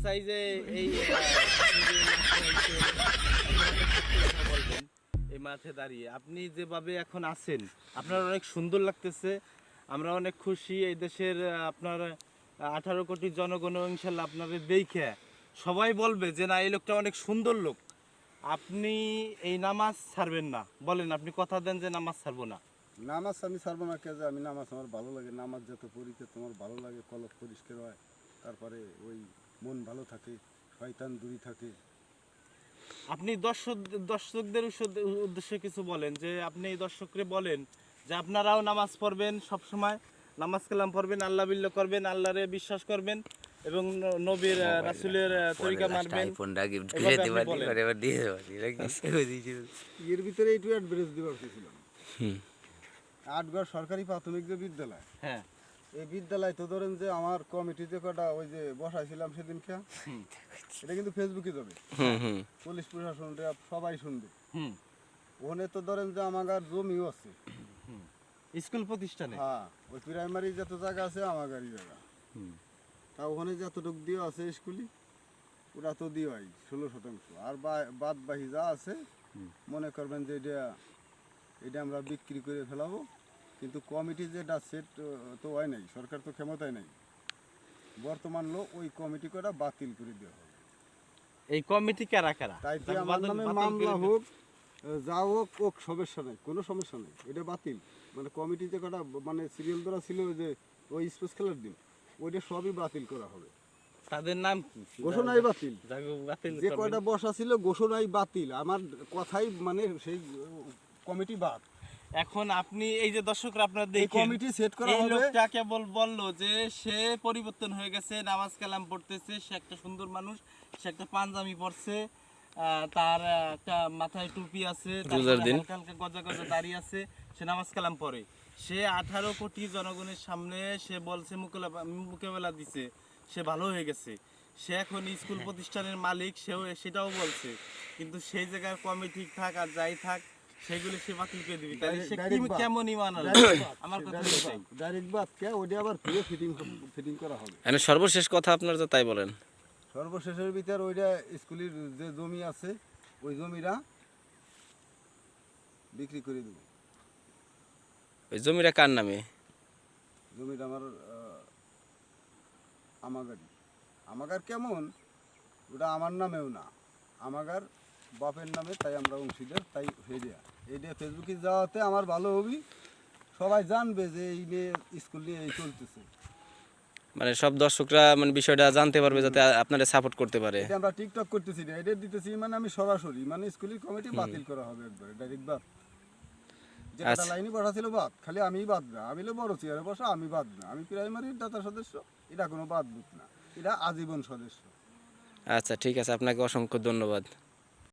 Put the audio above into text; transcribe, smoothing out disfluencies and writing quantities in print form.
চাই যে এই আপনি যে মাঠে বলবেন এই মাঠে দাঁড়িয়ে আপনি যেভাবে এখন আছেন আপনার অনেক সুন্দর লাগতেছে। আমরা অনেক খুশি এই দেশের আপনার 18 কোটি জনগণ ইনশাল্লাহ আপনাদের দেখে সবাই বলবে যে না এই লোকটা অনেক সুন্দর লোক। আপনি এই নামাজ ছাড়বেন না, বলেন আপনি কথা দেন যে নামাজ ছাড়বো না। নামাজ আমি ছাড়বো না কে যে আমি নামাজ আমার ভালো লাগে নামাজ যত পড়িতে তোমার ভালো লাগে কলব পরিষ্কার হয় তারপরে ওই মন ভালো থাকে শয়তান দূরে থাকে। আপনি দর্শকদের উদ্দেশ্যে কিছু বলেন যে আপনি এই দর্শকরে বলেন যে আপনারাও নামাজ পড়বেন, সব সময় নামাজ কালাম পড়বেন, আল্লাহ বিল্লাহ করবেন, আল্লাহরে বিশ্বাস করবেন এবং নবীর রাসূলের তরিকা মানবেন। এর ভিতরে এইটু অ্যাডভারেজ দিবার চেয়েছিলাম। 8 সরকারি প্রাথমিক যে বিদ্যালয়, হ্যাঁ এই বিদ্যালয় তো ধরেন যে আমার কমিটিতে কটা ওই যে বসাইছিলাম সেদিনকে, এটা কিন্তু ফেসবুকে যাবে, পুলিশ প্রশাসন সবাই শুনবে। ওখানে তো ধরেন যে আমার আর জমিও আছে স্কুল প্রতিষ্ঠানে, হ্যাঁ ওই প্রাইমারি যত জায়গা আছে আমার গাড়ি জায়গা, তা ওখানে যতটুকু দিয়ে আছে স্কুলে ওরা তো দিয়ে 16%, আর বাদ বাকি যা আছে মনে করবেন যে এটা আমরা বিক্রি করে ফেলাবো, কিন্তু কমিটি যেটা সেট তো হয় নাই, সরকার তো ক্ষমতায় নাই, বর্তমান লোক ওই কমিটি করা বাতিল করে দেওয়া হবে। এই কমিটি কারা কারা? তাই তো আমার নামে মামলা হোক যা হোক হোক সমস্যা নেই, কোনো সমস্যা নেই, এটা বাতিল। মানে কমিটি যে কটা মানে সিরিয়াল ধরা ছিল যে ওই স্পোর্টস খেলার দিন ওইটা সবই বাতিল করা হবে। তাদের নাম কি? ঘোষণাই বাতিল, বাতিল যে কয়টা বসা ছিল ঘোষণাই বাতিল, আমার কথাই মানে সেই কমিটি বাদ। এখন আপনি এই যে দর্শকরা আপনারা দেখেন কমিটি সেট করা এই হবে। লোকটা কেবল বলল যে সে পরিবর্তন হয়ে গেছে, নামাজ কালাম পড়তেছে, সে একটা সুন্দর মানুষ, সে একটা পাঞ্জাবি পরছে, তার একটা মাথায় টুপি আছে, হালকা হালকা গজা গজা দাড়ি আছে, সে নামাজ কালাম পড়ে। সে 18 কোটি জনগণের সামনে সে বলছে মোকাবেলা দিছে, সে ভালো হয়ে গেছে, সে এখন স্কুল প্রতিষ্ঠানের মালিক, সেটাও বলছে। কিন্তু সেই জায়গার কমিটি থাক আর যাই থাক সেগুলো সে বাতিল করে দিবি, তাহলে সে কেমন ইমান আনলো? আমার কথা এটাই। ডাইরেক্ট বাদ কে ওইটা আবার ফিরে ফিটিং করা হবে। মানে সর্বশেষ কথা আপনারা তো তাই বলেন। সর্বশেষের ভিতর ওইটা স্কুলের যে জমি আছে ওই জমিটা বিক্রি করে দেব। ওই জমিটা কার নামে? জমিটা আমার আমাগার কেমন ওটা আমার নামেও না, আমাগার বাপের নামে, তাই আমরা অংশীদার, তাই এইটা ফেসবুকে যাওয়াতে আমার ভালো হবি, সবাই জানবে যে এই নিয়ে স্কুল নিয়ে এই চলতেছে। মানে সব দর্শকরা মানে বিষয়টা জানতে পারবে যাতে আপনারা সাপোর্ট করতে পারে। এটা আমরা টিকটক করতেছি না, এটা দিতেছি মানে আমি সরাসরি মানে স্কুলের কমিটি বাতিল করা হবে একবারে ডাইরেক্ট বাদ। যেটা লাইনে বসা ছিল বাদ, খালি আমিই বাদ না, আমি বড় চেয়ারে বসা, আমি বাদ না, আমি প্রাইমারির দাতা সদস্য, এটা কোনো বাদ বুট না, এটা আজীবন সদস্য। আচ্ছা ঠিক আছে, আপনাকে অসংখ্য ধন্যবাদ।